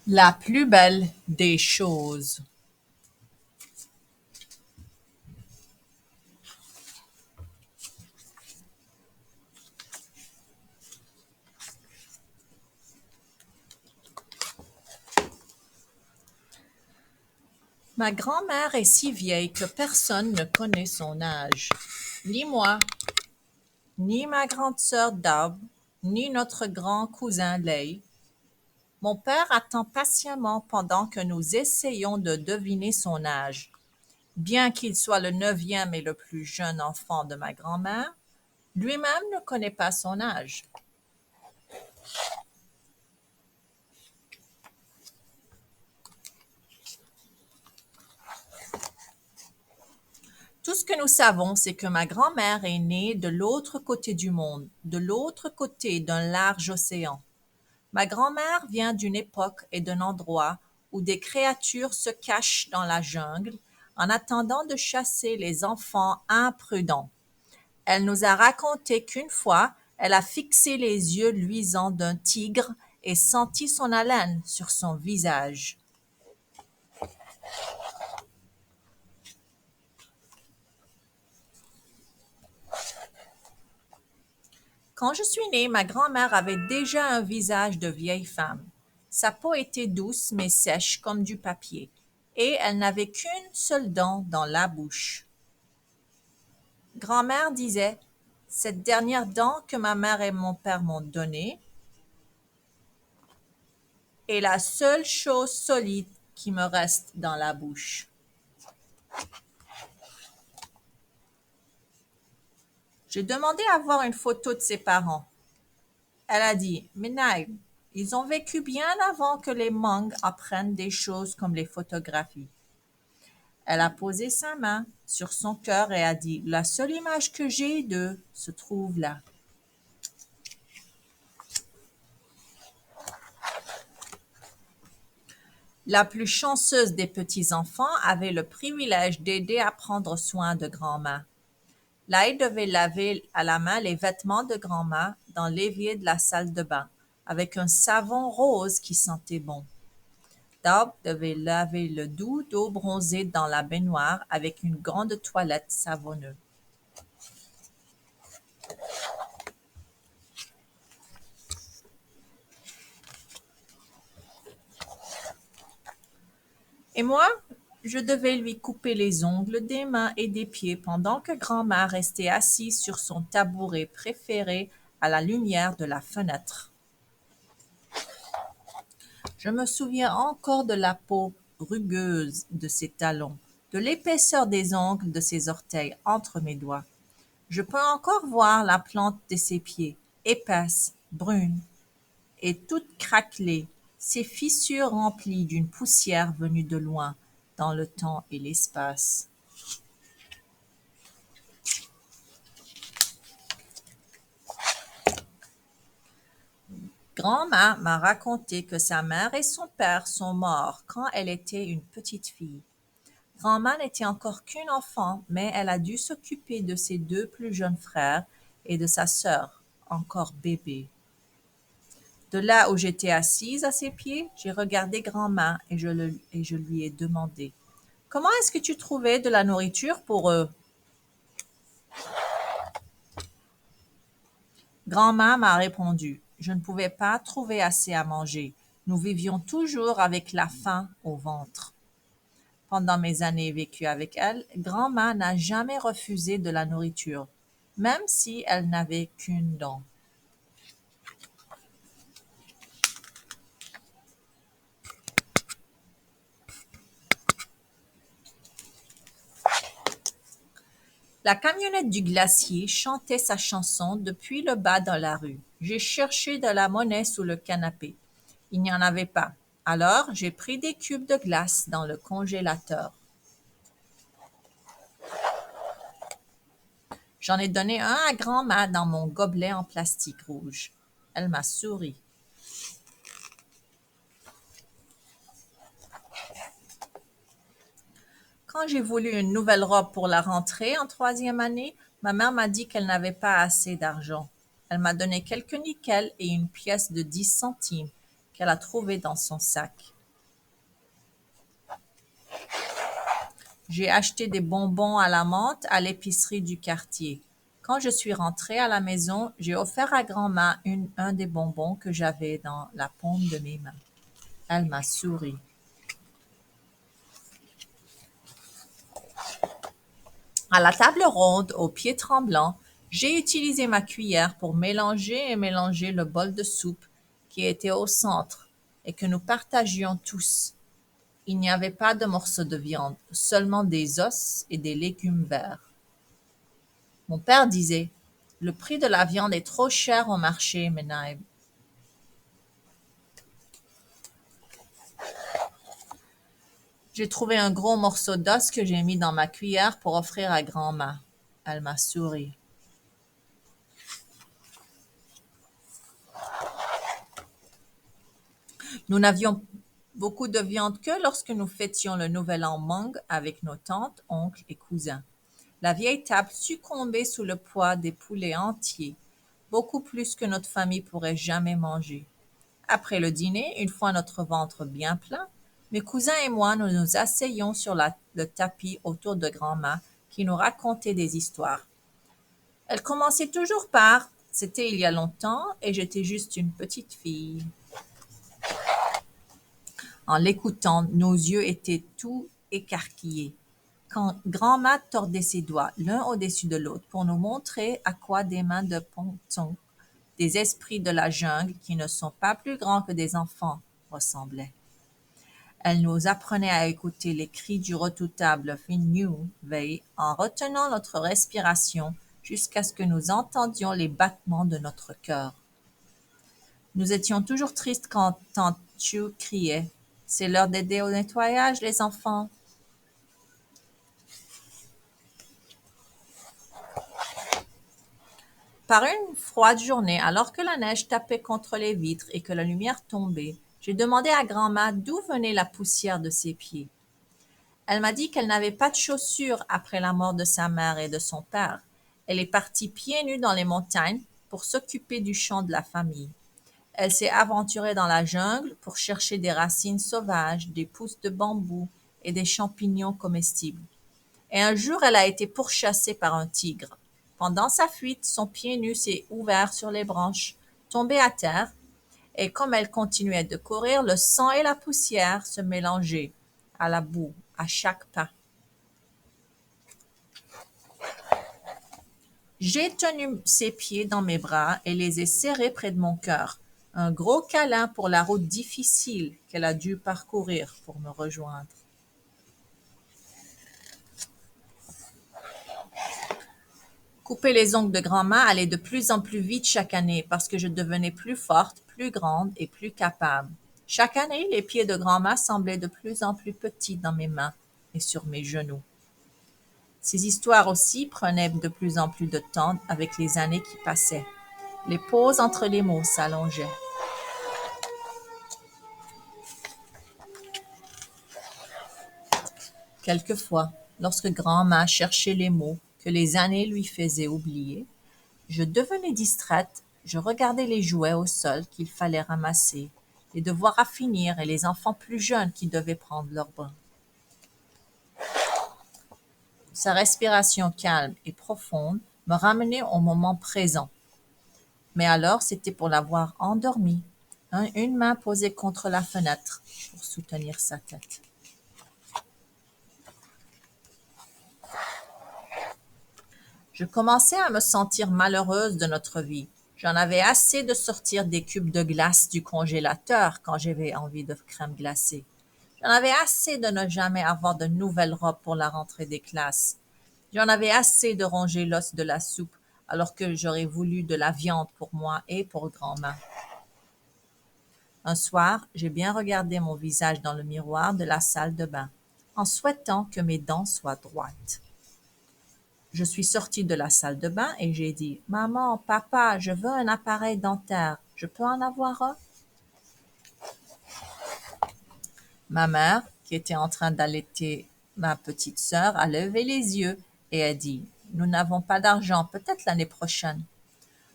La plus belle des choses. Ma grand-mère est si vieille que personne ne connaît son âge. Ni moi, ni ma grande sœur Dab, ni notre grand cousin Lay. Mon père attend patiemment pendant que nous essayons de deviner son âge. Bien qu'il soit le neuvième et le plus jeune enfant de ma grand-mère, lui-même ne connaît pas son âge. Tout ce que nous savons, c'est que ma grand-mère est née de l'autre côté du monde, de l'autre côté d'un large océan. Ma grand-mère vient d'une époque et d'un endroit où des créatures se cachent dans la jungle en attendant de chasser les enfants imprudents. Elle nous a raconté qu'une fois, elle a fixé les yeux luisants d'un tigre et senti son haleine sur son visage. Quand je suis née, ma grand-mère avait déjà un visage de vieille femme. Sa peau était douce mais sèche comme du papier, et elle n'avait qu'une seule dent dans la bouche. Grand-mère disait, cette dernière dent que ma mère et mon père m'ont donnée est la seule chose solide qui me reste dans la bouche. J'ai demandé à voir une photo de ses parents. Elle a dit, Menaille, ils ont vécu bien avant que les Hmong apprennent des choses comme les photographies. Elle a posé sa main sur son cœur et a dit, la seule image que j'ai d'eux se trouve là. La plus chanceuse des petits-enfants avait le privilège d'aider à prendre soin de grand-mère. Lai devait laver à la main les vêtements de grand-mère dans l'évier de la salle de bain, avec un savon rose qui sentait bon. Dab devait laver le doux d'eau bronzée dans la baignoire avec une grande toilette savonneuse. Et moi, je devais lui couper les ongles des mains et des pieds pendant que grand-mère restait assise sur son tabouret préféré à la lumière de la fenêtre. Je me souviens encore de la peau rugueuse de ses talons, de l'épaisseur des ongles de ses orteils entre mes doigts. Je peux encore voir la plante de ses pieds, épaisse, brune et toute craquelée, ses fissures remplies d'une poussière venue de loin, dans le temps et l'espace. Grand-mère m'a raconté que sa mère et son père sont morts quand elle était une petite fille. Grand-mère n'était encore qu'une enfant, mais elle a dû s'occuper de ses deux plus jeunes frères et de sa sœur, encore bébé. De là où j'étais assise à ses pieds, j'ai regardé grand-mère et je lui ai demandé, comment est-ce que tu trouvais de la nourriture pour eux? Grand-mère m'a répondu, je ne pouvais pas trouver assez à manger. Nous vivions toujours avec la faim au ventre. Pendant mes années vécues avec elle, grand-mère n'a jamais refusé de la nourriture, même si elle n'avait qu'une dent. La camionnette du glacier chantait sa chanson depuis le bas de la rue. J'ai cherché de la monnaie sous le canapé. Il n'y en avait pas. Alors, j'ai pris des cubes de glace dans le congélateur. J'en ai donné un à grand-mère dans mon gobelet en plastique rouge. Elle m'a souri. Quand j'ai voulu une nouvelle robe pour la rentrée en troisième année, ma mère m'a dit qu'elle n'avait pas assez d'argent. Elle m'a donné quelques nickels et une pièce de 10 centimes qu'elle a trouvé dans son sac. J'ai acheté des bonbons à la menthe à l'épicerie du quartier. Quand je suis rentrée à la maison, j'ai offert à grand-mère un des bonbons que j'avais dans la paume de mes mains. Elle m'a souri. À la table ronde, aux pieds tremblants, j'ai utilisé ma cuillère pour mélanger et mélanger le bol de soupe qui était au centre et que nous partagions tous. Il n'y avait pas de morceaux de viande, seulement des os et des légumes verts. Mon père disait, le prix de la viande est trop cher au marché, Menahem. J'ai trouvé un gros morceau d'os que j'ai mis dans ma cuillère pour offrir à grand-mère. Elle m'a souri. Nous n'avions beaucoup de viande que lorsque nous fêtions le nouvel an Hmong avec nos tantes, oncles et cousins. La vieille table succombait sous le poids des poulets entiers, beaucoup plus que notre famille pourrait jamais manger. Après le dîner, une fois notre ventre bien plein, mes cousins et moi nous nous asseyions sur le tapis autour de grand-mère qui nous racontait des histoires. Elle commençait toujours par «C'était il y a longtemps et j'étais juste une petite fille». En l'écoutant, nos yeux étaient tout écarquillés. Quand grand-mère tordait ses doigts l'un au-dessus de l'autre pour nous montrer à quoi des mains de ponton, des esprits de la jungle qui ne sont pas plus grands que des enfants, ressemblaient. Elle nous apprenait à écouter les cris du redoutable Finnew Vey en retenant notre respiration jusqu'à ce que nous entendions les battements de notre cœur. Nous étions toujours tristes quand tante Chu criait « C'est l'heure d'aider au nettoyage, les enfants !» Par une froide journée, alors que la neige tapait contre les vitres et que la lumière tombait, j'ai demandé à grand-mère d'où venait la poussière de ses pieds. Elle m'a dit qu'elle n'avait pas de chaussures après la mort de sa mère et de son père. Elle est partie pieds nus dans les montagnes pour s'occuper du champ de la famille. Elle s'est aventurée dans la jungle pour chercher des racines sauvages, des pousses de bambou et des champignons comestibles. Et un jour, elle a été pourchassée par un tigre. Pendant sa fuite, son pied nu s'est ouvert sur les branches, tombé à terre, et comme elle continuait de courir, le sang et la poussière se mélangeaient à la boue à chaque pas. J'ai tenu ses pieds dans mes bras et les ai serrés près de mon cœur. Un gros câlin pour la route difficile qu'elle a dû parcourir pour me rejoindre. Couper les ongles de grand-mère allait de plus en plus vite chaque année parce que je devenais plus forte, plus grande et plus capable. Chaque année, les pieds de grand-mère semblaient de plus en plus petits dans mes mains et sur mes genoux. Ces histoires aussi prenaient de plus en plus de temps avec les années qui passaient. Les pauses entre les mots s'allongeaient. Quelquefois, lorsque grand-mère cherchait les mots que les années lui faisaient oublier, je devenais distraite, je regardais les jouets au sol qu'il fallait ramasser, les devoirs à finir et les enfants plus jeunes qui devaient prendre leur bain. Sa respiration calme et profonde me ramenait au moment présent. Mais alors, c'était pour l'avoir endormie, une main posée contre la fenêtre pour soutenir sa tête. Je commençais à me sentir malheureuse de notre vie. J'en avais assez de sortir des cubes de glace du congélateur quand j'avais envie de crème glacée. J'en avais assez de ne jamais avoir de nouvelles robes pour la rentrée des classes. J'en avais assez de ronger l'os de la soupe alors que j'aurais voulu de la viande pour moi et pour grand-mère. Un soir, j'ai bien regardé mon visage dans le miroir de la salle de bain, en souhaitant que mes dents soient droites. Je suis sortie de la salle de bain et j'ai dit « Maman, papa, je veux un appareil dentaire. Je peux en avoir un ?» Ma mère, qui était en train d'allaiter ma petite sœur, a levé les yeux et a dit « Nous n'avons pas d'argent, peut-être l'année prochaine. »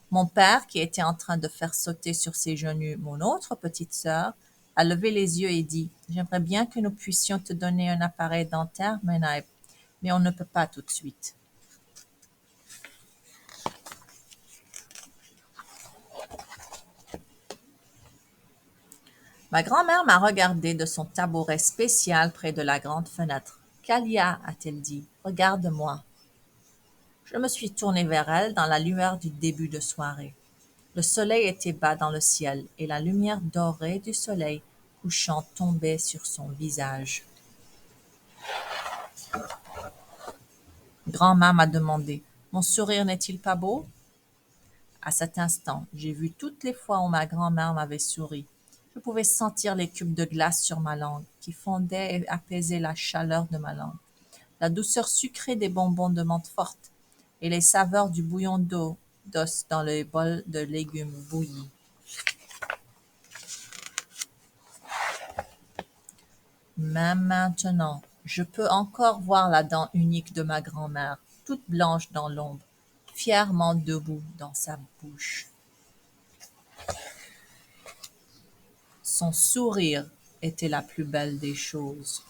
Mon père, qui était en train de faire sauter sur ses genoux mon autre petite sœur, a levé les yeux et dit: J'aimerais bien que nous puissions te donner un appareil dentaire, Menaib, mais on ne peut pas tout de suite. Ma grand-mère m'a regardé de son tabouret spécial près de la grande fenêtre. Kalia, a-t-elle dit, regarde-moi. Je me suis tournée vers elle dans la lueur du début de soirée. Le soleil était bas dans le ciel et la lumière dorée du soleil couchant tombait sur son visage. Grand-mère m'a demandé: Mon sourire n'est-il pas beau? À cet instant, j'ai vu toutes les fois où ma grand-mère m'avait souri. Je pouvais sentir les cubes de glace sur ma langue, qui fondaient et apaisaient la chaleur de ma langue, la douceur sucrée des bonbons de menthe forte et les saveurs du bouillon d'os dans le bol de légumes bouillis. Même maintenant, je peux encore voir la dent unique de ma grand-mère, toute blanche dans l'ombre, fièrement debout dans sa bouche. Son sourire était la plus belle des choses.